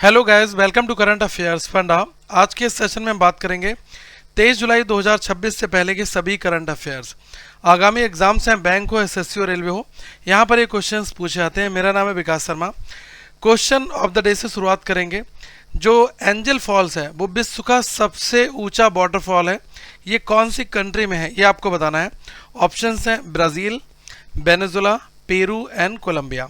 Hello guys, welcome to current affairs funda. आज के इस सेशन में हम बात करेंगे 23 जुलाई 2026 से पहले के सभी करंट अफेयर्स। आगामी एग्जाम्स हैं, बैंक हो, एसएससी हो, रेलवे हो, यहाँ पर ये क्वेश्चंस पूछे जाते हैं। मेरा नाम है Vikas Sharma. Question of the day से शुरुआत करेंगे। जो एंजल फॉल्स है वो विश्व का सबसे ऊंचा वाटरफॉल है। ये कौन सी कंट्री में है ये आपको बताना है। ऑप्शंस हैं Brazil, Venezuela, Peru and Colombia.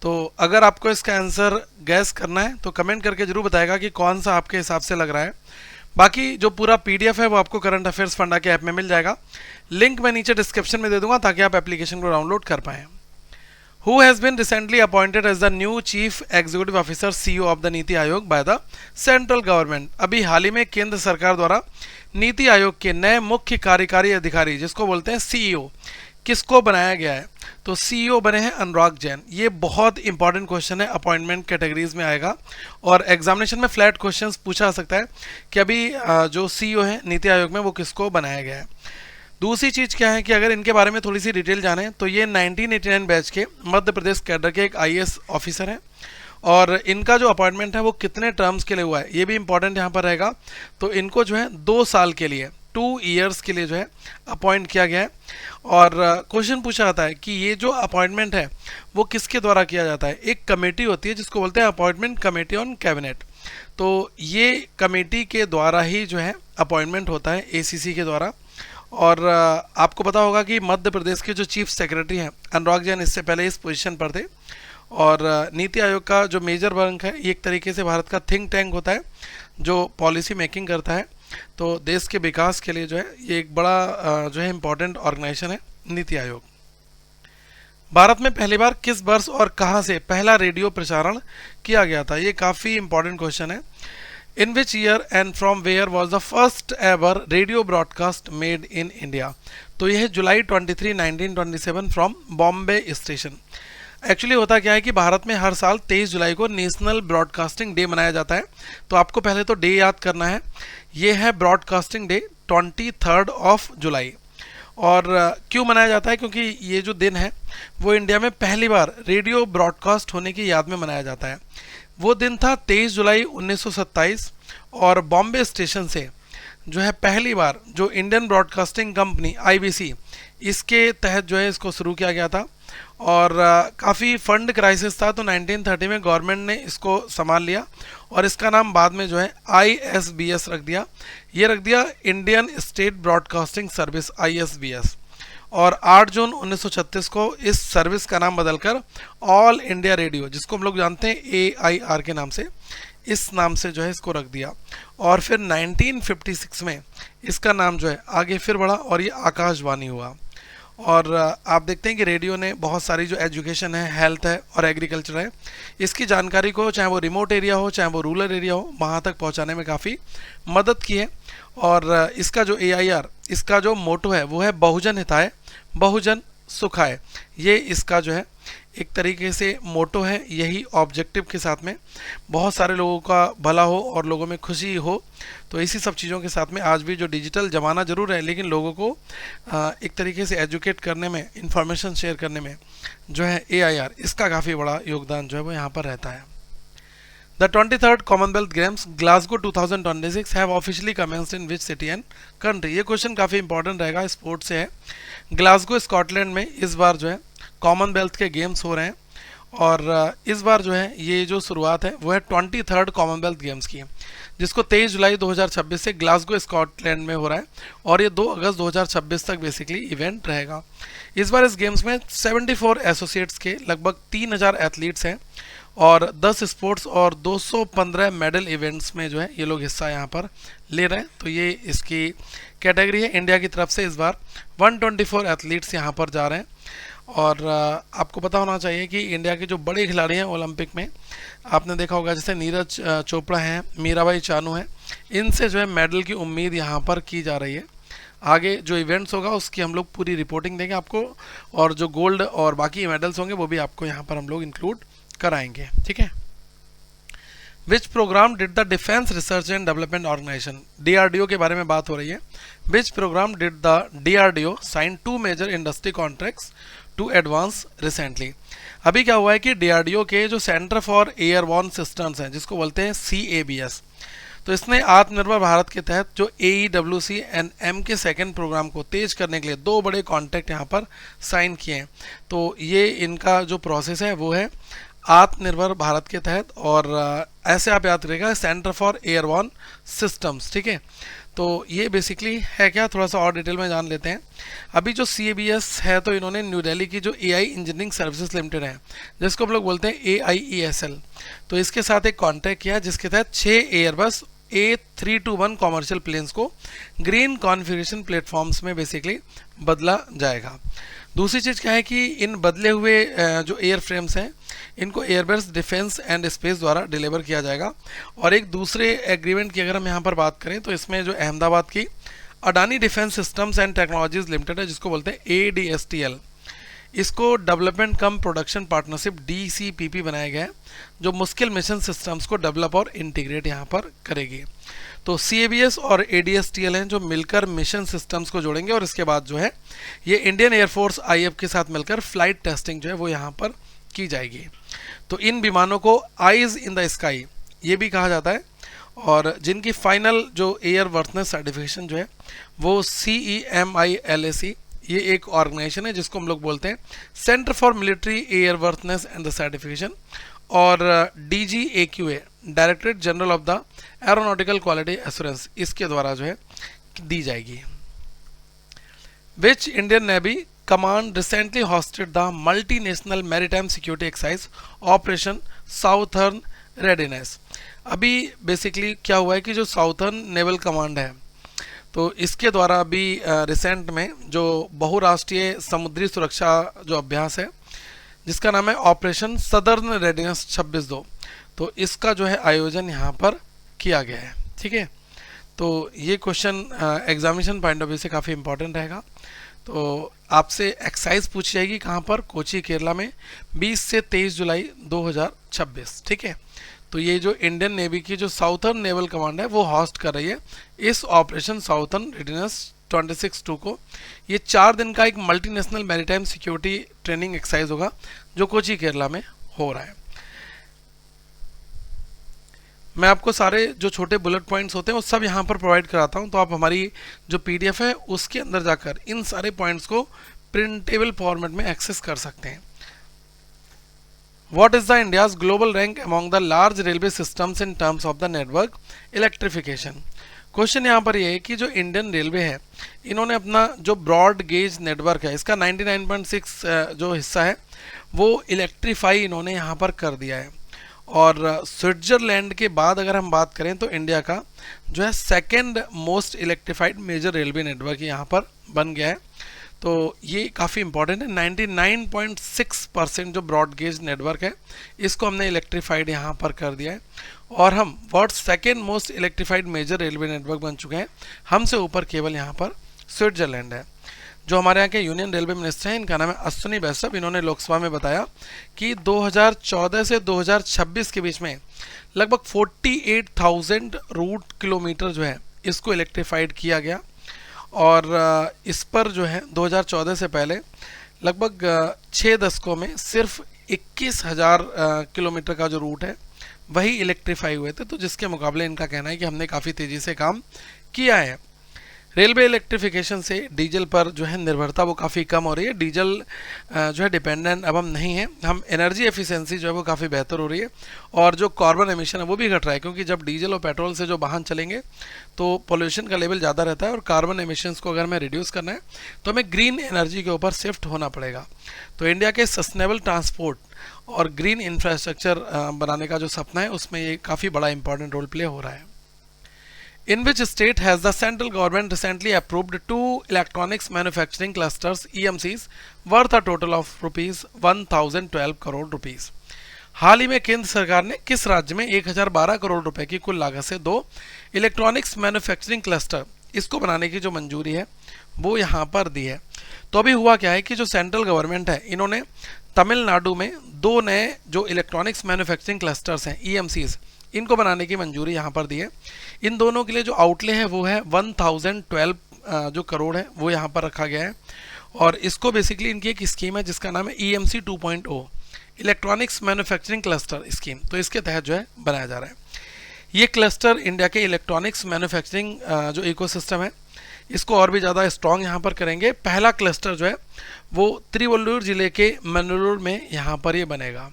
तो अगर आपको इसका आंसर गैस करना है तो कमेंट करके जरूर बताएगा कि कौन सा आपके हिसाब से लग रहा है। बाकी जो पूरा पीडीएफ है वो आपको करंट अफेयर्स फंडा के ऐप में मिल जाएगा। लिंक मैं नीचे डिस्क्रिप्शन में दे दूंगा ताकि आप एप्लीकेशन को डाउनलोड कर पाएं। Who has been recently appointed as the new Chief Executive Officer CEO of the NITI Aayog by the Central Government? अभी हाल ही में केंद्र सरकार द्वारा नीति आयोग के नए मुख्य कार्यकारी अधिकारी जिसको बोलते हैं सीईओ किसको बनाया गया है? तो सीईओ बने हैं अनुराग जैन। ये बहुत इंपॉर्टेंट क्वेश्चन है, अपॉइंटमेंट कैटेगरीज में आएगा और एग्जामिनेशन में फ्लैट क्वेश्चंस पूछा जा सकता है कि अभी जो सीईओ है नीति आयोग में वो किसको बनाया गया है। दूसरी चीज़ क्या है कि अगर इनके बारे में थोड़ी सी डिटेल जाने तो ये 1989 बैच के मध्य प्रदेश कैडर के एक आईएएस ऑफिसर हैं और इनका जो अपॉइंटमेंट है वो कितने टर्म्स के लिए हुआ है ये भी इंपॉर्टेंट यहाँ पर रहेगा। तो इनको जो है 2 साल के लिए 2 ईयर्स के लिए जो है अपॉइंट किया गया है। और क्वेश्चन पूछा जाता है कि ये जो अपॉइंटमेंट है वो किसके द्वारा किया जाता है। एक कमेटी होती है जिसको बोलते हैं अपॉइंटमेंट कमेटी ऑन कैबिनेट। तो ये कमेटी के द्वारा ही जो है अपॉइंटमेंट होता है, एसीसी के द्वारा। और आपको पता होगा कि मध्य प्रदेश के जो चीफ सेक्रेटरी हैं अनुराग जैन इससे पहले इस पोजीशन पर थे। और नीति आयोग का जो मेजर बैंक है ये एक तरीके से भारत का थिंक टैंक होता है जो पॉलिसी मेकिंग करता है। तो देश के विकास के लिए जो है ये एक बड़ा जो है इम्पोर्टेंट ऑर्गेनाइजेशन है नीति आयोग। भारत में पहली बार किस वर्ष और कहां से पहला रेडियो प्रसारण किया गया था? ये काफ़ी इंपॉर्टेंट क्वेश्चन है। In which year and from where was the first ever radio broadcast made in India? तो यह है जुलाई 23, 1927 फ्रॉम बॉम्बे स्टेशन। एक्चुअली होता क्या है कि भारत में हर साल 23 जुलाई को नेशनल ब्रॉडकास्टिंग डे मनाया जाता है। तो आपको पहले तो डे याद करना है, ये है ब्रॉडकास्टिंग डे 23 ऑफ जुलाई। और क्यों मनाया जाता है? क्योंकि ये जो दिन है वो इंडिया में पहली बार रेडियो ब्रॉडकास्ट होने की याद में मनाया जाता है। वो दिन था 23 जुलाई 1927 और बॉम्बे स्टेशन से जो है पहली बार जो इंडियन ब्रॉडकास्टिंग कंपनी आईबीसी इसके तहत जो है इसको शुरू किया गया था। और काफ़ी फंड क्राइसिस था तो 1930 में गवर्नमेंट ने इसको संभाल लिया और इसका नाम बाद में जो है आईएसबीएस रख दिया। ये रख दिया इंडियन स्टेट ब्रॉडकास्टिंग सर्विस, आईएसबीएस। और 8 जून 1936 को इस सर्विस का नाम बदलकर ऑल इंडिया रेडियो, जिसको हम लोग जानते हैं एआईआर के नाम से, इस नाम से जो है इसको रख दिया। और फिर 1956 में इसका नाम जो है आगे फिर बढ़ा और ये आकाशवाणी हुआ। और आप देखते हैं कि रेडियो ने बहुत सारी जो एजुकेशन है, हेल्थ है और एग्रीकल्चर है, इसकी जानकारी को चाहे वो रिमोट एरिया हो चाहे वो रूरल एरिया हो वहाँ तक पहुँचाने में काफ़ी मदद की है। और इसका जो एआईआर, इसका जो मोटो है वो है बहुजन हिताय बहुजन सुखाय। ये इसका जो है एक तरीके से मोटो है। यही ऑब्जेक्टिव के साथ में बहुत सारे लोगों का भला हो और लोगों में खुशी हो। तो इसी सब चीज़ों के साथ में आज भी जो डिजिटल ज़माना ज़रूर है लेकिन लोगों को एक तरीके से एजुकेट करने में, इंफॉर्मेशन शेयर करने में जो है एआईआर, इसका काफ़ी बड़ा योगदान जो है वो यहाँ पर रहता है। The 23rd Commonwealth Games Glasgow 2026 have officially commenced in which city and country? ये क्वेश्चन काफ़ी इंपॉर्टेंट रहेगा, स्पोर्ट से है। ग्लासगो स्कॉटलैंड में इस बार जो है कॉमनवेल्थ के गेम्स हो रहे हैं और इस बार जो है ये जो शुरुआत है वो है 23rd कॉमनवेल्थ गेम्स की, जिसको 23 जुलाई 2026 से ग्लासगो स्कॉटलैंड में हो रहा है और ये 2 अगस्त 2026 तक बेसिकली इवेंट रहेगा। इस बार इस गेम्स में 74 एसोसिएट्स के लगभग 3000 एथलीट्स हैं और 10 स्पोर्ट्स और 215 मेडल इवेंट्स में जो है ये लोग हिस्सा यहाँ पर ले रहे हैं। तो ये इसकी कैटेगरी है। इंडिया की तरफ से इस बार 124 एथलीट्स यहाँ पर जा रहे हैं। और आपको पता होना चाहिए कि इंडिया के जो बड़े खिलाड़ी हैं ओलंपिक में, आपने देखा होगा जैसे नीरज चोपड़ा हैं, मीराबाई चानू हैं, इनसे जो है मेडल की उम्मीद यहाँ पर की जा रही है। आगे जो इवेंट्स होगा उसकी हम लोग पूरी रिपोर्टिंग देंगे आपको और जो गोल्ड और बाकी मेडल्स होंगे वो भी आपको यहाँ पर हम लोग इंक्लूड कराएंगे। ठीक है। Which programme did the defence research and development organisation, DRDO के बारे में बात हो रही है। Which programme did the DRDO sign 2 major industry contracts to advance recently. अभी क्या हुआ है कि डीआरडीओ के जो सेंटर फॉर एयरबॉर्न सिस्टम्स हैं, जिसको बोलते हैं CABS, तो इसने आत्मनिर्भर भारत के तहत जो AEWC-M के सेकंड प्रोग्राम को तेज करने के लिए 2 बड़े कॉन्ट्रैक्ट यहाँ पर साइन किए हैं। तो ये इनका जो प्रोसेस है वो है आत्मनिर्भर भारत के तहत, और ऐसे आप याद रखिएगा सेंटर फॉर एयरबॉर्न सिस्टम्स, ठीक है। तो ये बेसिकली है क्या, थोड़ा सा और डिटेल में जान लेते हैं। अभी जो CABS है, तो इन्होंने न्यू दिल्ली की जो AI इंजीनियरिंग सर्विसेज लिमिटेड है, जिसको हम लोग बोलते हैं AIESL, तो इसके साथ एक कॉन्ट्रैक्ट किया जिसके तहत 6 एयरबस A321 कॉमर्शियल प्लेन्स को ग्रीन कॉन्फ़िगरेशन प्लेटफॉर्म्स में बेसिकली बदला जाएगा। दूसरी चीज़ क्या है कि इन बदले हुए जो एयर फ्रेम्स हैं, इनको एयरबस डिफेंस एंड स्पेस द्वारा डिलीवर किया जाएगा। और एक दूसरे एग्रीमेंट की अगर हम यहाँ पर बात करें, तो इसमें जो अहमदाबाद की Adani defence systems and technologies limited है, जिसको बोलते हैं ADSTL, इसको डेवलपमेंट कम प्रोडक्शन पार्टनरशिप DCPP बनाया गया है, जो मुश्किल मिशन सिस्टम्स को डेवलप और इंटीग्रेट यहाँ पर करेगी। तो CABS और ADSTL हैं जो मिलकर मिशन सिस्टम्स को जोड़ेंगे, और इसके बाद जो है ये इंडियन एयरफोर्स IF के साथ मिलकर फ्लाइट टेस्टिंग जो है वो यहाँ पर की जाएगी। तो इन विमानों को आइज इन द स्काई ये भी कहा जाता है, और जिनकी फाइनल जो एयर वर्थनेस सर्टिफिकेशन जो है वो CEMILAC, ये एक ऑर्गेनाइजेशन है जिसको हम लोग बोलते हैं centre for military air वर्थनेस and the certification, और DGAQA, directorate general of the aeronautical quality assurance, इसके द्वारा जो है दी जाएगी। Which Indian navy command recently hosted the multinational maritime security exercise operation southern readiness. अभी बेसिकली क्या हुआ है कि जो साउथर्न नेवल कमांड है, तो इसके द्वारा अभी रिसेंट में जो बहुराष्ट्रीय समुद्री सुरक्षा जो अभ्यास है, जिसका नाम है ऑपरेशन सदर्न रेडीनेस 26-2, तो इसका जो है आयोजन यहाँ पर किया गया है, ठीक है। तो ये question examination point of view से काफ़ी इंपॉर्टेंट रहेगा। तो आपसे एक्सरसाइज पूछी जाएगी कहाँ पर, कोची केरला में 20 से 23 जुलाई 2026, ठीक है। तो ये जो इंडियन नेवी की जो साउथर्न नेवल कमांड है वो होस्ट कर रही है इस ऑपरेशन साउथर्न रेडीनेस 26-2 को। ये 4 दिन का एक multinational maritime security training exercise होगा जो कोची केरला में हो रहा है। मैं आपको सारे जो छोटे बुलेट पॉइंट्स होते हैं वो सब यहाँ पर प्रोवाइड कराता हूँ, तो आप हमारी जो PDF है उसके अंदर जाकर इन सारे पॉइंट्स को प्रिंटेबल फॉर्मेट में एक्सेस कर सकते हैं। What is the India's global rank among the large railway systems in terms of the network electrification? Question यहाँ पर ये है कि जो इंडियन रेलवे है, इन्होंने अपना जो ब्रॉड गेज नेटवर्क है, इसका 99.6 जो हिस्सा है वो इलेक्ट्रीफाई इन्होंने यहाँ पर कर दिया है। और स्विट्जरलैंड के बाद अगर हम बात करें तो इंडिया का जो है second most electrified major railway network यहाँ पर बन गया है। तो ये काफ़ी इंपॉर्टेंट है। 99.6% जो ब्रॉड गेज नेटवर्क है इसको हमने इलेक्ट्रीफाइड यहाँ पर कर दिया है, और हम world second most electrified major railway network बन चुके हैं। हमसे ऊपर केवल यहाँ पर स्विट्जरलैंड है। जो हमारे यहाँ के यूनियन रेलवे मिनिस्टर हैं, इनका नाम है अश्विनी वैष्णव, इन्होंने लोकसभा में बताया कि 2014 से 2026 के बीच में लगभग 48,000 रूट किलोमीटर जो है इसको इलेक्ट्रीफाइड किया गया, और इस पर जो है 2014 से पहले लगभग 6 दशकों में सिर्फ 21,000 किलोमीटर का जो रूट है वही इलेक्ट्रीफाई हुए थे। तो जिसके मुकाबले इनका कहना है कि हमने काफ़ी तेज़ी से काम किया है। रेलवे इलेक्ट्रिफिकेशन से डीजल पर जो है निर्भरता वो काफ़ी कम हो रही है। डीजल जो है डिपेंडेंट अब हम नहीं हैं, हम एनर्जी एफिशिएंसी जो है वो काफ़ी बेहतर हो रही है, और जो कार्बन एमिशन है वो भी घट रहा है, क्योंकि जब डीजल और पेट्रोल से जो वाहन चलेंगे तो पोल्यूशन का लेवल ज़्यादा रहता है, और कार्बन एमिशंस को अगर हमें रिड्यूस करना है तो हमें ग्रीन एनर्जी के ऊपर शिफ्ट होना पड़ेगा। तो इंडिया के सस्टेनेबल ट्रांसपोर्ट और ग्रीन इंफ्रास्ट्रक्चर बनाने का जो सपना है उसमें ये काफ़ी बड़ा इंपॉर्टेंट रोल प्ले हो रहा है। In which state has the central government recently approved 2 electronics manufacturing clusters EMCs worth a total of rupees 1012 crore rupees? हाल ही में केंद्र सरकार ने किस राज्य में 1012 करोड़ रुपए की कुल लागत से 2 इलेक्ट्रॉनिक्स मैन्युफैक्चरिंग क्लस्टर इसको बनाने की जो मंजूरी है वो यहाँ पर दी है। तो अभी हुआ क्या है कि जो सेंट्रल गवर्नमेंट है इन्होंने तमिलनाडु में 2 नए जो इलेक्ट्रॉनिक्स मैन्युफैक्चरिंग क्लस्टर्स हैं EMCs, इनको बनाने की मंजूरी यहाँ पर दी है। इन दोनों के लिए जो आउटले है वो है 1012 जो करोड़ है वो यहाँ पर रखा गया है, और इसको बेसिकली इनकी एक स्कीम है जिसका नाम है EMC 2.0, electronics manufacturing cluster scheme. तो इसके तहत जो है बनाया जा रहा है। ये क्लस्टर इंडिया के इलेक्ट्रॉनिक्स मैन्युफैक्चरिंग जो इकोसिस्टम है इसको और भी ज़्यादा स्ट्रॉन्ग यहाँ पर करेंगे। पहला क्लस्टर जो है वो तिरुवल्लुर जिले के मन्नूर में यहाँ पर ये बनेगा,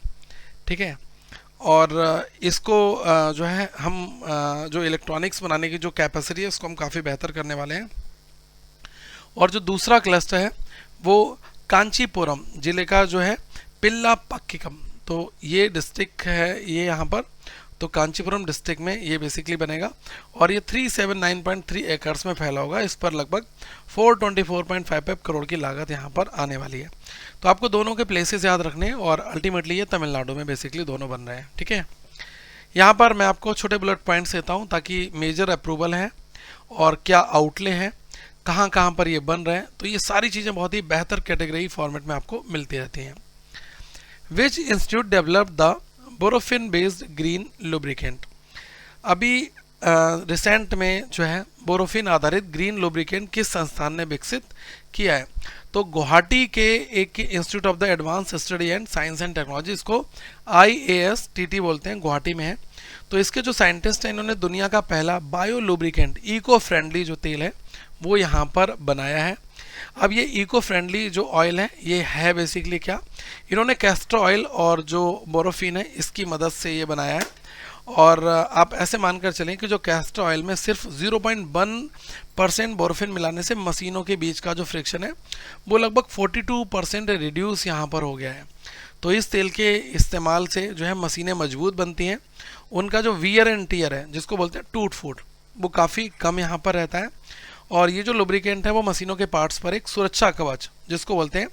ठीक है। और इसको जो है हम जो इलेक्ट्रॉनिक्स बनाने की जो कैपेसिटी है उसको हम काफ़ी बेहतर करने वाले हैं। और जो दूसरा क्लस्टर है वो कांचीपुरम जिले का जो है पिल्लापक्किकम, तो ये डिस्ट्रिक्ट है ये यहाँ पर, तो कांचीपुरम डिस्ट्रिक्ट में ये बेसिकली बनेगा। और ये 379.3 एकर्स में फैला होगा। इस पर लगभग 424.55 करोड़ की लागत यहाँ पर आने वाली है। तो आपको दोनों के प्लेसेस याद रखने हैं और अल्टीमेटली ये तमिलनाडु में बेसिकली दोनों बन रहे हैं, ठीक है। यहाँ पर मैं आपको छोटे बुलेट पॉइंट्स देता हूँ ताकि मेजर अप्रूवल है और क्या आउटले हैं, कहाँ कहाँ पर ये बन रहे हैं, तो ये सारी चीज़ें बहुत ही बेहतर कैटेगरी फॉर्मेट में आपको मिलती रहती हैं। Which institute develop the borophene based green lubricant. अभी रिसेंट में जो है बोरोफिन आधारित ग्रीन लुब्रिकेंट किस संस्थान ने विकसित किया है? तो गुवाहाटी के एक institute of the advance study and science and technology, इसको IASTT बोलते हैं, गुवाहाटी में है। तो इसके जो साइंटिस्ट हैं इन्होंने दुनिया का पहला बायो लुब्रिकेंट इको फ्रेंडली जो तेल है वो यहाँ पर बनाया है। अब ये इको फ्रेंडली जो ऑयल है ये है बेसिकली क्या, इन्होंने कैस्टर ऑयल और जो बोरोफिन है इसकी मदद से ये बनाया है। और आप ऐसे मानकर चलें कि जो कैस्टर ऑयल में सिर्फ 0.1% बोरोफिन मिलाने से मशीनों के बीच का जो फ्रिक्शन है वो लगभग 42% रिड्यूस यहाँ पर हो गया है। तो इस तेल के इस्तेमाल से जो है मशीनें मजबूत बनती हैं, उनका जो वियर एंड टियर है जिसको बोलते हैं टूट फूट वो काफ़ी कम यहाँ पर रहता है। और ये जो लुब्रिकेंट है वो मशीनों के पार्ट्स पर एक सुरक्षा कवच जिसको बोलते हैं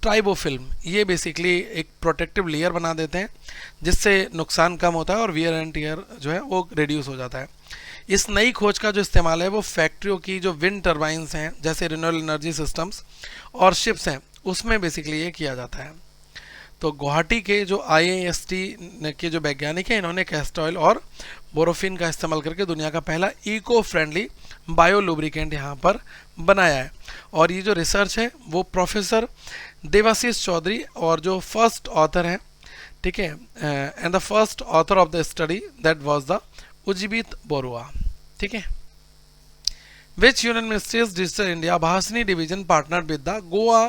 ट्राइबोफिल्म, ये बेसिकली एक प्रोटेक्टिव लेयर बना देते हैं जिससे नुकसान कम होता है और वियर एंड टियर जो है वो रिड्यूस हो जाता है। इस नई खोज का जो इस्तेमाल है वो फैक्ट्रियों की जो विंड टर्बाइंस हैं जैसे रिन्यूएबल एनर्जी सिस्टम्स और शिप्स हैं उसमें बेसिकली ये किया जाता है। तो गुवाहाटी के जो IAST के जो वैज्ञानिक हैं इन्होंने कैस्टर ऑयल और बोरोफिन का इस्तेमाल करके दुनिया का पहला इको फ्रेंडली बायो लुब्रिकेंट यहाँ पर बनाया है। और ये जो रिसर्च है वो प्रोफेसर देवाशीष चौधरी और जो फर्स्ट ऑथर हैं, ठीक है, and the first author of the study that was the Ujibit Barua, ठीक है। Which union ministry's digital India Bhashini division partner with the Goa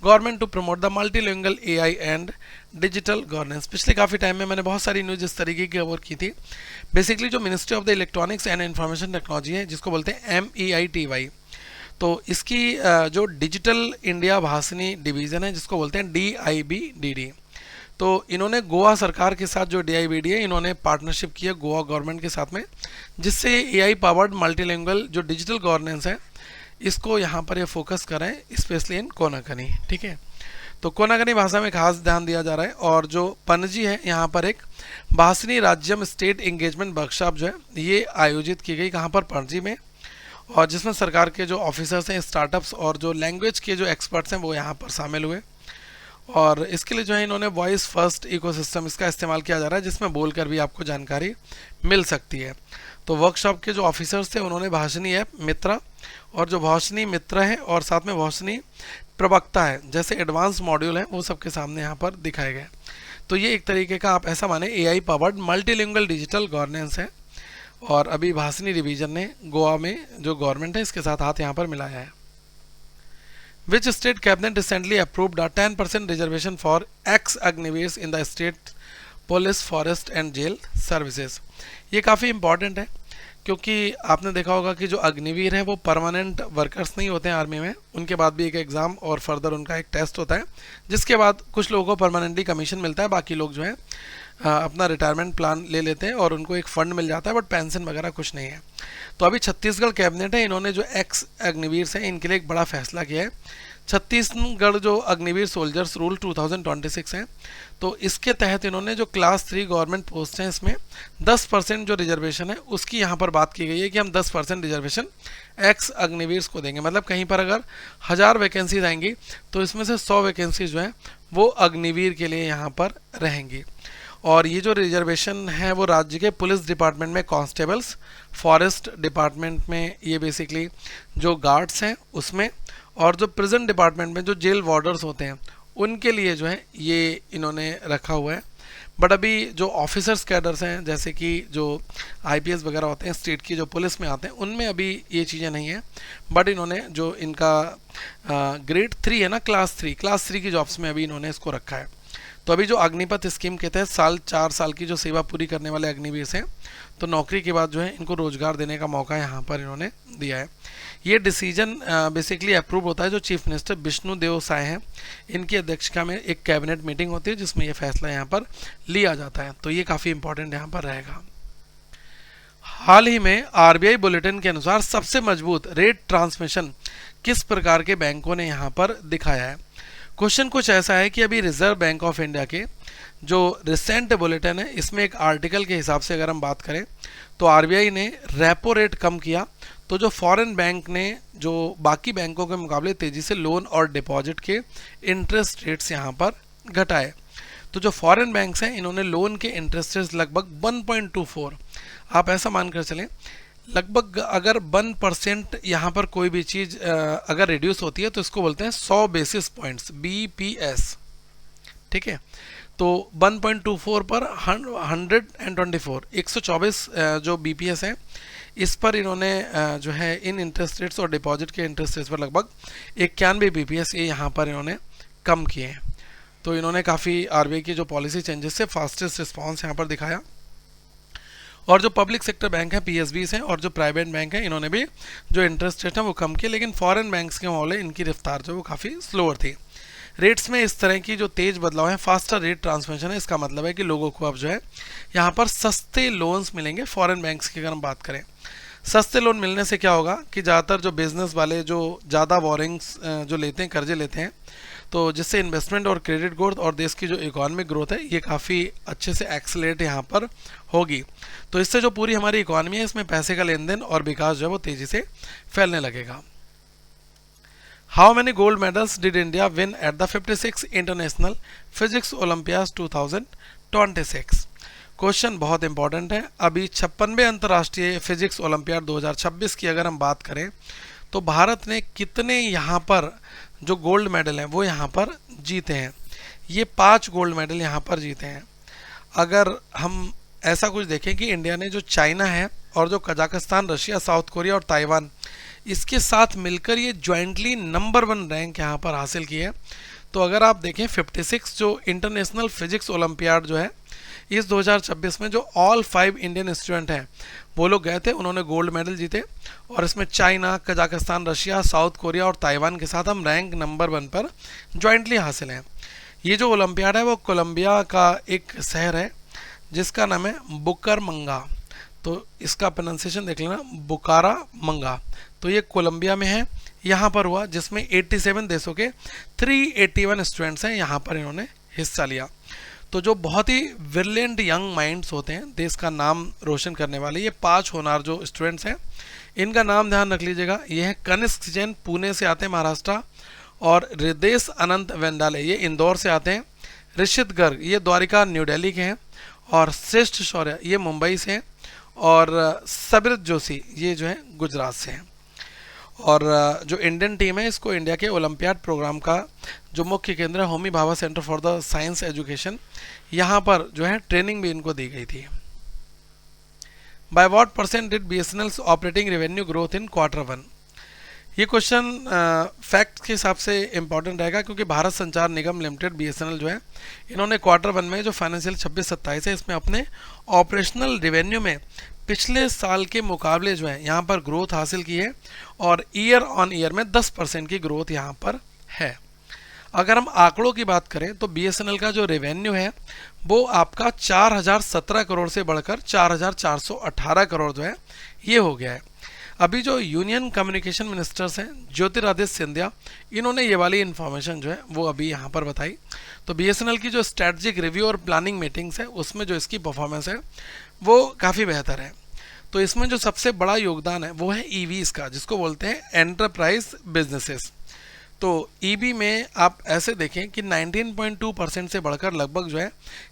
government to promote the multilingual AI and digital governance. पिछले काफ़ी time में मैंने बहुत सारी न्यूज़ इस तरीके की कवर की थी। बेसिकली जो ministry of the electronics and information technology है जिसको बोलते हैं MEITY, तो इसकी जो डिजिटल इंडिया भासनी डिवीज़न है जिसको बोलते हैं DIBDD, तो इन्होंने गोवा सरकार के साथ जो DIBD है इन्होंने पार्टनरशिप की है गोवा गवर्नमेंट के साथ में, जिससे AI पावर्ड मल्टीलिंगुअल जो डिजिटल गवर्नेंस है इसको यहाँ पर ये फोकस करें स्पेशली इन कोनाकनी, ठीक है। तो कोनाकनी भाषा में खास ध्यान दिया जा रहा है। और जो पणजी है यहाँ पर एक भासनी राज्यम स्टेट एंगेजमेंट वर्कशॉप जो है ये आयोजित की गई, कहाँ पर, पणजी में, और जिसमें सरकार के जो ऑफिसर्स हैं, स्टार्टअप्स और जो लैंग्वेज के जो एक्सपर्ट्स हैं वो यहाँ पर शामिल हुए। और इसके लिए जो है इन्होंने वॉइस फर्स्ट इकोसिस्टम इसका इस्तेमाल किया जा रहा है जिसमें बोलकर भी आपको जानकारी मिल सकती है। तो वर्कशॉप के जो ऑफिसर्स थे उन्होंने भाषणी ऐप मित्रा और जो भाषणी मित्र है और साथ में भाषणी प्रवक्ता है जैसे एडवांस मॉड्यूल हैं वो सबके सामने यहाँ पर दिखाए गए। तो ये एक तरीके का आप ऐसा माने AI powered multilingual digital governance है। और अभी भासनी डिवीजन ने गोवा में जो गवर्नमेंट है इसके साथ हाथ यहाँ पर मिलाया है। Which state cabinet recently approved a 10% reservation for ex-अग्निवीर in the state police, forest and jail services? ये काफ़ी इंपॉर्टेंट है क्योंकि आपने देखा होगा कि जो अग्निवीर है वो परमानेंट वर्कर्स नहीं होते हैं आर्मी में, उनके बाद भी एक एग्ज़ाम और फर्दर उनका एक टेस्ट होता है जिसके बाद कुछ लोगों को परमानेंटली कमीशन मिलता है, बाकी लोग जो है अपना रिटायरमेंट प्लान ले लेते हैं और उनको एक फ़ंड मिल जाता है बट पेंशन वगैरह कुछ नहीं है। तो अभी छत्तीसगढ़ कैबिनेट है इन्होंने जो एक्स अग्निवीर हैं इनके लिए एक बड़ा फैसला किया है। छत्तीसगढ़ जो अग्निवीर सोल्जर्स रूल 2026 है, तो इसके तहत इन्होंने जो क्लास 3 गवर्नमेंट पोस्ट हैं इसमें 10% जो रिजर्वेशन है उसकी यहाँ पर बात की गई है कि हम 10% रिजर्वेशन एक्स अग्निवीर को देंगे। मतलब कहीं पर अगर 1000 वैकेंसीज आएंगी तो इसमें से 100 वैकेंसीज जो है वो अग्निवीर के लिए यहाँ पर रहेंगी। और ये जो रिजर्वेशन है वो राज्य के पुलिस डिपार्टमेंट में कांस्टेबल्स, फॉरेस्ट डिपार्टमेंट में ये बेसिकली जो गार्ड्स हैं उसमें, और जो प्रिजन डिपार्टमेंट में जो जेल वार्डर्स होते हैं उनके लिए जो है ये इन्होंने रखा हुआ है। बट अभी जो ऑफिसर्स कैडर्स हैं, जैसे कि जो आईपीएस वगैरह होते हैं स्टेट की, जो पुलिस में आते हैं, उनमें अभी ये चीज़ें नहीं हैं। बट इन्होंने जो इनका ग्रेड 3 है ना, क्लास 3 की जॉब्स में अभी इन्होंने इसको रखा है। तो अभी जो अग्निपथ स्कीम के तहत 4 साल की जो सेवा पूरी करने वाले अग्निवीर हैं, तो नौकरी के बाद जो है इनको रोजगार देने का मौका यहाँ पर इन्होंने दिया है। ये डिसीजन बेसिकली अप्रूव होता है जो चीफ मिनिस्टर विष्णु देव साय हैं, इनकी अध्यक्षता में एक कैबिनेट मीटिंग होती है जिसमें ये फैसला यहाँ पर लिया जाता है। तो ये काफ़ी इंपॉर्टेंट यहाँ पर रहेगा। हाल ही में आरबीआई बुलेटिन के अनुसार सबसे मजबूत रेट ट्रांसमिशन किस प्रकार के बैंकों ने यहाँ पर दिखाया है। क्वेश्चन कुछ ऐसा है कि अभी रिजर्व बैंक ऑफ इंडिया के जो रिसेंट बुलेटिन है, इसमें एक आर्टिकल के हिसाब से अगर हम बात करें तो आरबीआई ने रेपो रेट कम किया, तो जो फॉरेन बैंक ने जो बाकी बैंकों के मुकाबले तेजी से लोन और डिपॉजिट के इंटरेस्ट रेट्स यहाँ पर घटाए। तो जो फॉरेन बैंक्स हैं इन्होंने लोन के इंटरेस्ट रेट्स लगभग 1.24, आप ऐसा मानकर चलें लगभग अगर 1% यहाँ पर कोई भी चीज़ अगर रिड्यूस होती है तो इसको बोलते हैं 100 बेसिस पॉइंट्स, बीपीएस। ठीक है, तो 1.24 पर 124 जो बीपीएस है, इस पर इन्होंने जो है इन इंटरेस्ट रेट्स और डिपॉजिट के इंटरेस्ट रेट्स पर लगभग 91 बीपीएस ये यहाँ पर इन्होंने कम किए हैं। तो इन्होंने काफ़ी आरबीआई की जो पॉलिसी चेंजेस से फास्टेस्ट रिस्पॉन्स यहाँ पर दिखाया। और जो पब्लिक सेक्टर बैंक है, पीएसबीज हैं, और जो प्राइवेट बैंक है, इन्होंने भी जो इंटरेस्ट रेट है वो कम किए, लेकिन फॉरेन बैंक्स के मामले इनकी रफ्तार जो वो काफ़ी स्लोअर थी। रेट्स में इस तरह की जो तेज बदलाव है, फास्टर रेट ट्रांसमिशन है, इसका मतलब है कि लोगों को अब जो है यहाँ पर सस्ते लोन्स मिलेंगे। फॉरेन बैंक्स की अगर हम बात करें, सस्ते लोन मिलने से क्या होगा कि ज़्यादातर जो बिजनेस वाले जो ज़्यादा बोरिंग्स जो लेते हैं, कर्जे लेते हैं, तो जिससे इन्वेस्टमेंट और क्रेडिट ग्रोथ और देश की जो इकोनॉमिक ग्रोथ है ये काफ़ी अच्छे से एक्सेलरेट यहाँ पर होगी। तो इससे जो पूरी हमारी इकोनॉमी है इसमें पैसे का लेन देन और विकास जो है वो तेज़ी से फैलने लगेगा। How many gold medals did India win at the 56 international physics olympiad 2026? Question बहुत इंपॉर्टेंट है। अभी 56वें अंतर्राष्ट्रीय फिजिक्स ओलंपियाड 2026 की अगर हम बात करें तो भारत ने कितने यहाँ पर जो गोल्ड मेडल हैं वो यहाँ पर जीते हैं। ये 5 गोल्ड मेडल यहाँ पर जीते हैं। अगर हम ऐसा कुछ देखें कि इंडिया ने जो चाइना है और जो कजाकिस्तान, रशिया, साउथ कोरिया और ताइवान, इसके साथ मिलकर ये ज्वाइंटली नंबर 1 रैंक यहाँ पर हासिल की है। तो अगर आप देखें 56 जो इंटरनेशनल फिजिक्स ओलंपियाड जो है इस 2026 में जो ऑल 5 इंडियन स्टूडेंट हैं वो लोग गए थे, उन्होंने गोल्ड मेडल जीते। और इसमें China, Kazakhstan, Russia, south Korea और ताइवान के साथ हम रैंक नंबर 1 पर ज्वाइंटली हासिल हैं। ये जो ओलंपियाड है वो कोलंबिया का एक शहर है जिसका नाम है बुकारमंगा। तो इसका प्रोनाउंसिएशन देख लेना, बुकारामंगा। तो ये कोलंबिया में है, यहाँ पर हुआ, जिसमें 87 देशों के 381 स्टूडेंट्स हैं, यहाँ पर इन्होंने हिस्सा लिया। तो जो बहुत ही ब्रिलियंट यंग माइंड्स होते हैं, देश का नाम रोशन करने वाले, ये 5 होनहार जो स्टूडेंट्स हैं, इनका नाम ध्यान रख लीजिएगा। ये है कनिष्क जैन, पुणे से आते हैं, महाराष्ट्र। और हृदेश अनंत वेंडाले, ये इंदौर से आते हैं। ऋषित गर्ग, ये द्वारिका, न्यू दिल्ली के हैं। और श्रेष्ठ शौर्य, ये मुंबई से हैं। और सबृत जोशी, ये जो है गुजरात से हैं। और जो इंडियन टीम है, इसको इंडिया के ओलंपियाड प्रोग्राम का जो मुख्य केंद्र है, Homi Bhabha centre for the science education, यहाँ पर जो है ट्रेनिंग भी इनको दी गई थी। By what percent did BSNL's operating revenue growth in Q1? ये क्वेश्चन फैक्ट के हिसाब से इंपॉर्टेंट रहेगा, क्योंकि भारत संचार निगम लिमिटेड बीएसएनएल जो है, इन्होंने Q1 में जो फाइनेंशियल 26-27 है, इसमें अपने ऑपरेशनल रेवेन्यू में पिछले साल के मुकाबले जो है यहाँ पर ग्रोथ हासिल की है। और ईयर ऑन ईयर में 10% की ग्रोथ यहाँ पर है। अगर हम आंकड़ों की बात करें तो बीएसएनएल का जो रेवेन्यू है वो आपका 4017 करोड़ से बढ़कर 4418 करोड़ जो है ये हो गया है। अभी जो यूनियन कम्युनिकेशन मिनिस्टर्स हैं, ज्योतिरादित्य सिंधिया, इन्होंने ये वाली इन्फॉर्मेशन जो है वो अभी यहाँ पर बताई। तो बीएसएनएल की जो स्ट्रैटेजिक रिव्यू और प्लानिंग मीटिंग्स है उसमें जो इसकी परफॉर्मेंस है वो काफ़ी बेहतर है। तो इसमें जो सबसे बड़ा योगदान है वो है ईवीज का, जिसको बोलते हैं एंटरप्राइज बिजनेसेस। तो ईवी में आप ऐसे देखें कि 19.2% से बढ़कर लगभग जो है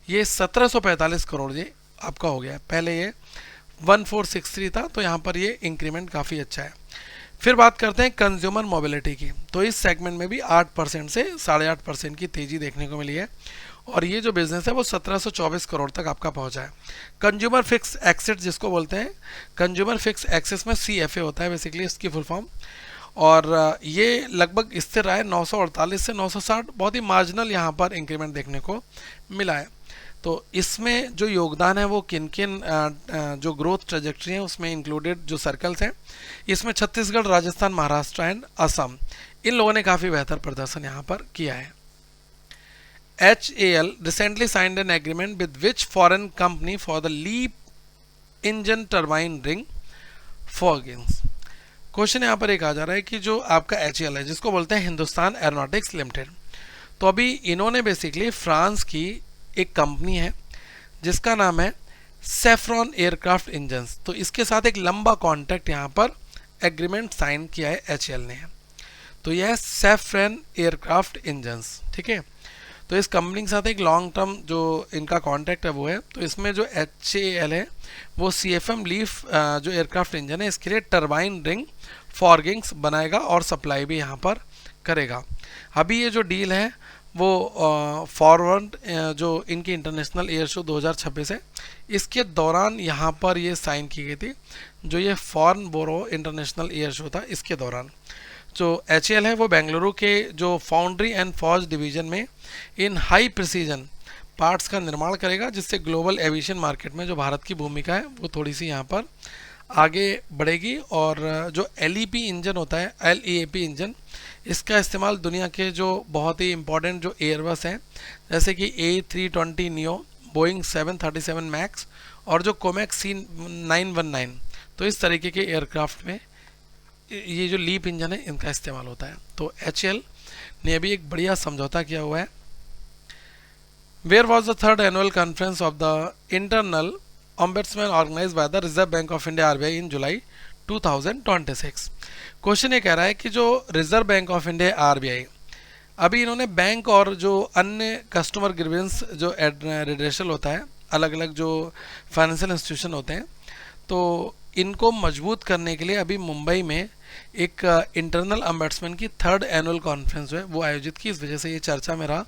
ये 1745 करोड़ ये आपका हो गया है। पहले ये 1463 था, तो यहाँ पर ये इंक्रीमेंट काफ़ी अच्छा है। फिर बात करते हैं कंज्यूमर मोबिलिटी की। तो इस सेगमेंट में भी 8% से 8.5% की तेजी देखने को मिली है और ये जो बिजनेस है वो 1724 करोड़ तक आपका पहुंचा है। कंज्यूमर फिक्स एक्सेस जिसको बोलते हैं, कंज्यूमर फिक्स एक्सेस में CFA होता है बेसिकली इसकी फुल फॉर्म, और ये लगभग स्थिर रहा है 948 से 960, बहुत ही मार्जिनल यहाँ पर इंक्रीमेंट देखने को मिला है। तो इसमें जो योगदान है वो किन किन जो ग्रोथ ट्रेजेक्ट्री है उसमें इंक्लूडेड जो सर्कल्स हैं, इसमें छत्तीसगढ़, राजस्थान, महाराष्ट्र एंड असम, इन लोगों ने काफ़ी बेहतर प्रदर्शन यहाँ पर किया है। HAL recently signed an agreement with which foreign company for the LEAP engine turbine ring forgings। Question यहाँ पर एक आ जा रहा है कि जो आपका HAL है जिसको बोलते हैं हिंदुस्तान एरोनॉटिक्स लिमिटेड, तो अभी इन्होंने बेसिकली फ्रांस की एक कंपनी है जिसका नाम है सेफ्रॉन एयरक्राफ्ट इंजन्स, तो इसके साथ एक लंबा कॉन्ट्रैक्ट यहाँ पर एग्रीमेंट साइन किया है HAL ने। तो यह है सेफ्रॉन एयरक्राफ्ट इंजन्स, ठीक है। तो इस कंपनी के साथ एक लॉन्ग टर्म जो इनका कॉन्ट्रैक्ट है वो है। तो इसमें जो HAL है वो CFM लीफ जो एयरक्राफ्ट इंजन है इसके लिए टरबाइन रिंग फॉर्गिंग्स बनाएगा और सप्लाई भी यहाँ पर करेगा। अभी ये जो डील है वो फॉरवर्ड जो इनकी इंटरनेशनल एयर शो 2026 है इसके दौरान यहाँ पर ये साइन की गई थी, जो ये फॉर्न बोरो इंटरनेशनल एयर शो था इसके दौरान। जो HAL है वो बेंगलुरु के जो फाउंड्री एंड फॉर्ज डिवीजन में इन हाई प्रिसीजन पार्ट्स का निर्माण करेगा, जिससे ग्लोबल एविएशन मार्केट में जो भारत की भूमिका है वो थोड़ी सी यहाँ पर आगे बढ़ेगी। और जो LEP इंजन होता है, LEAP इंजन, इसका इस्तेमाल दुनिया के जो बहुत ही इंपॉर्टेंट जो एयरबस हैं जैसे कि A320 नियो, बोइंग 737 मैक्स और जो कोमैक्स C919, तो इस तरीके के एयरक्राफ्ट में ये जो लीप इंजन है इनका इस्तेमाल होता है। तो HAL ने अभी एक बढ़िया समझौता किया हुआ है। Where was the third annual conference of the internal ombudsman organised by the Reserve Bank of India RBI in July 2026। Question ये कह रहा है कि जो Reserve Bank of India RBI, अभी इन्होंने बैंक और जो अन्य कस्टमर ग्रीवेंस जो रिड्रेशल होता है, अलग अलग जो फाइनेंशियल इंस्टीट्यूशन होते हैं, तो इनको मजबूत करने के लिए अभी मुंबई में एक इंटरनल अम्बड्समैन की थर्ड एनुअल कॉन्फ्रेंस जो है वो आयोजित की। इस वजह से ये चर्चा में रहा।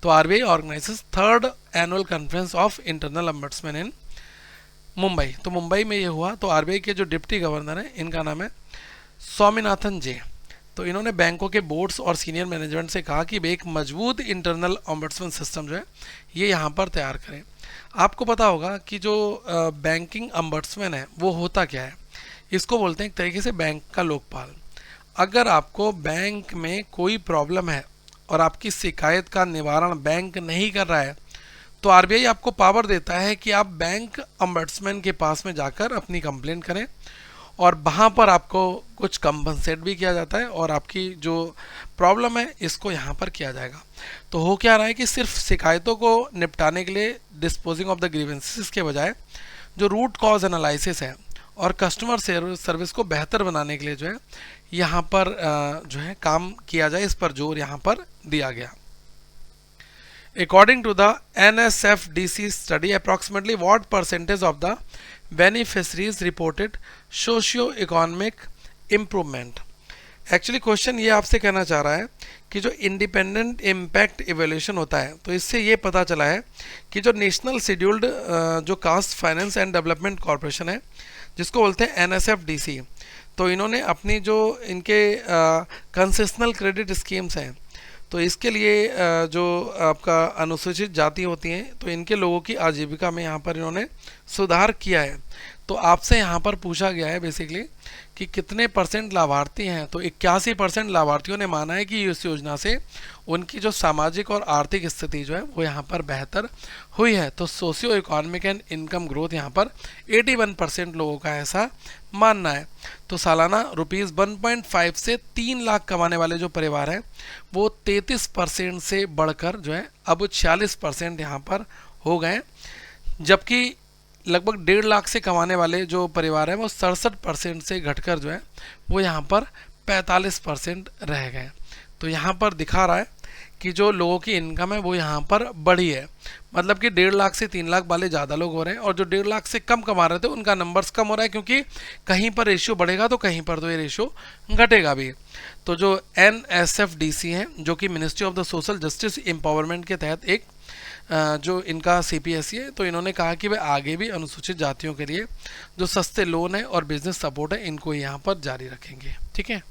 तो RBI organises third annual conference of internal ombudsman in Mumbai. तो मुंबई में ये हुआ। तो RBI के जो डिप्टी गवर्नर हैं इनका नाम है स्वामीनाथन जे। तो इन्होंने बैंकों के बोर्ड्स और सीनियर मैनेजमेंट से कहा कि वे एक मजबूत इंटरनल ऑम्बड्समैन सिस्टम जो है ये यहाँ पर तैयार करें। आपको पता होगा कि जो बैंकिंग ऑम्बड्समैन है वो होता क्या है, इसको बोलते हैं एक तरीके से बैंक का लोकपाल। अगर आपको बैंक में कोई प्रॉब्लम है और आपकी शिकायत का निवारण बैंक नहीं कर रहा है, तो RBI आपको पावर देता है कि आप बैंक ऑम्बड्समैन के पास में जाकर अपनी कंप्लेंट करें और वहाँ पर आपको कुछ कंपनसेट भी किया जाता है और आपकी जो प्रॉब्लम है इसको यहाँ पर किया जाएगा। तो हो क्या रहा है कि सिर्फ शिकायतों को निपटाने के लिए, डिस्पोजिंग ऑफ द ग्रीवेंसेस के बजाय, जो रूट कॉज एनालिसिस है और कस्टमर सर्विस को बेहतर बनाने के लिए जो है यहाँ पर जो है काम किया जाए, इस पर जोर यहाँ पर दिया गया। According to the NSFDC study, approximately what percentage of the beneficiaries reported socio-economic improvement? Actually question ये आपसे कहना चाह रहा है कि जो इंडिपेंडेंट इम्पैक्ट इवेल्यूशन होता है, तो इससे ये पता चला है कि जो नेशनल शेड्यूल्ड जो caste finance and development corporation है जिसको बोलते हैं NSFDC, तो इन्होंने अपनी जो इनके कंसेशनल क्रेडिट स्कीम्स हैं, तो इसके लिए जो आपका अनुसूचित जाति होती हैं, तो इनके लोगों की आजीविका में यहाँ पर इन्होंने सुधार किया है। तो आपसे यहाँ पर पूछा गया है बेसिकली कि कितने परसेंट लाभार्थी हैं, तो 81% लाभार्थियों ने माना है कि इस योजना से उनकी जो सामाजिक और आर्थिक स्थिति जो है वो यहाँ पर बेहतर हुई है। तो socio economic and income growth यहाँ पर 81% लोगों का ऐसा मानना है। तो सालाना ₹1.5 से 3 लाख कमाने वाले जो परिवार हैं वो 33% से बढ़कर जो है अब 46% यहाँ पर हो गए, जबकि लगभग 1.5 लाख से कमाने वाले जो परिवार हैं वो 67% से घटकर जो है वो यहाँ पर 45% रह गए। तो यहाँ पर दिखा रहा है कि जो लोगों की इनकम है वो यहाँ पर बढ़ी है, मतलब कि 1.5 लाख से 3 लाख वाले ज़्यादा लोग हो रहे हैं और जो 1.5 लाख से कम कमा रहे थे उनका नंबर्स कम हो रहा है, क्योंकि कहीं पर रेशियो बढ़ेगा तो कहीं पर तो ये रेशियो घटेगा भी। तो जो NSFDC है जो कि ministry of the social justice empowerment के तहत एक जो इनका CPSE है, तो इन्होंने कहा कि वे आगे भी अनुसूचित जातियों के लिए जो सस्ते लोन है और बिजनेस सपोर्ट है इनको यहाँ पर जारी रखेंगे। ठीक है।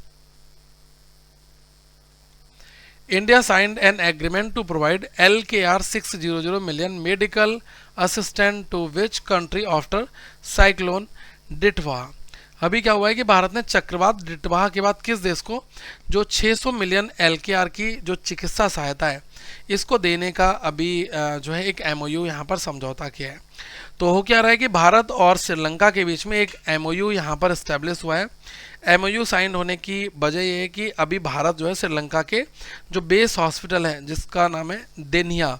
India signed an agreement to provide LKR 600 million medical assistance to which country after cyclone Ditwa? अभी क्या हुआ है कि भारत ने चक्रवात डिटवाहा के बाद किस देश को जो 600 मिलियन LKR की जो चिकित्सा सहायता है इसको देने का अभी जो है एक MOU यहाँ पर समझौता किया है। तो हो क्या रहा है कि भारत और श्रीलंका के बीच में एक MOU यहाँ पर इस्टेब्लिश हुआ है। MOU साइन होने की वजह यह है कि अभी भारत जो है श्रीलंका के जो बेस हॉस्पिटल है जिसका नाम है देनिया,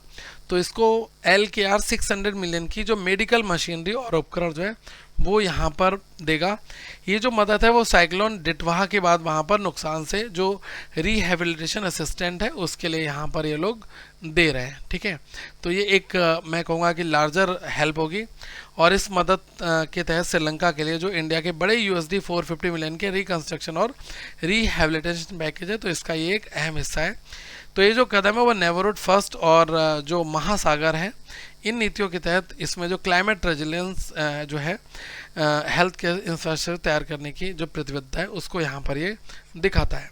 तो इसको LKR 600 मिलियन की जो मेडिकल मशीनरी और उपकरण जो है वो यहाँ पर देगा। ये जो मदद है वो साइक्लोन डिटवाहा के बाद वहाँ पर नुकसान से जो रिहेबिलिटेशन असिस्टेंट है उसके लिए यहाँ पर ये लोग दे रहे हैं। ठीक है। तो ये एक मैं कहूँगा कि लार्जर हेल्प होगी और इस मदद के तहत श्रीलंका के लिए जो इंडिया के बड़े USD 450 मिलियन के रिकंस्ट्रक्शन और रिहेबिलिटेशन पैकेज है तो इसका ये एक अहम हिस्सा है। तो ये जो कदम है वो नेबरहुड फर्स्ट और जो महासागर है इन नीतियों के तहत इसमें जो क्लाइमेट रेजिलियंस जो है हेल्थ केयर इंफ्रास्ट्रक्चर तैयार करने की जो प्रतिबद्धता है उसको यहाँ पर ये दिखाता है।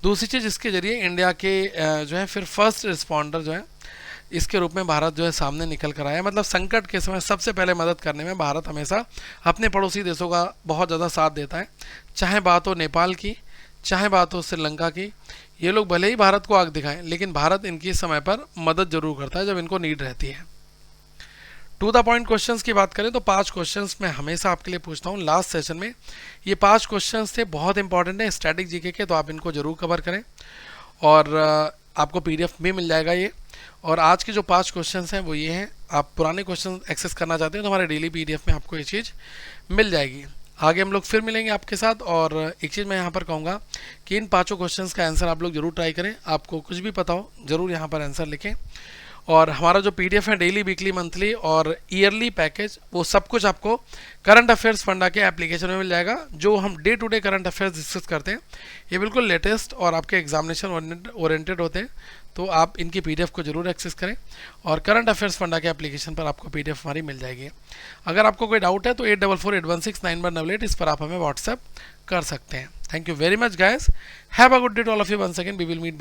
दूसरी चीज़ इसके जरिए इंडिया के जो है फिर फर्स्ट रिस्पॉन्डर जो है इसके रूप में भारत जो है सामने निकल कर आया। मतलब संकट के समय सबसे पहले मदद करने में भारत हमेशा अपने पड़ोसी देशों का बहुत ज़्यादा साथ देता है, चाहे बात हो नेपाल की चाहे बात हो श्रीलंका की। ये लोग भले ही भारत को आग दिखाएं लेकिन भारत इनकी समय पर मदद जरूर करता है जब इनको नीड रहती है। टू द पॉइंट क्वेश्चंस की बात करें तो 5 क्वेश्चंस मैं हमेशा आपके लिए पूछता हूँ लास्ट सेशन में। ये 5 क्वेश्चंस थे, बहुत इंपॉर्टेंट है स्टैटिक जीके के, तो आप इनको जरूर कवर करें और आपको PDF भी मिल जाएगा ये। और आज के जो 5 क्वेश्चंस हैं वो ये हैं, आप पुराने क्वेश्चन एक्सेस करना चाहते हैं तो हमारे डेली PDF में आपको ये चीज़ मिल जाएगी। आगे हम लोग फिर मिलेंगे आपके साथ। और एक चीज़ मैं यहाँ पर कहूँगा कि इन 5 क्वेश्चंस का आंसर आप लोग जरूर ट्राई करें। आपको कुछ भी पता हो ज़रूर यहाँ पर आंसर लिखें। और हमारा जो PDF है डेली वीकली मंथली और ईयरली पैकेज वो सब कुछ आपको करंट अफेयर्स फंडा के एप्लीकेशन में मिल जाएगा। जो हम day to day current affairs discuss करते हैं ये बिल्कुल लेटेस्ट और आपके एग्जामिनेशन ओरिएंटेड होते हैं, तो आप इनकी PDF को जरूर एक्सेस करें और करंट अफेयर्स फंडा के एप्लीकेशन पर आपको PDF हमारी मिल जाएगी। अगर आपको कोई डाउट है तो 8448169188 इस पर आप हमें व्हाट्सएप कर सकते हैं। Thank you very much guys, have a good day to all of you. Once again we will meet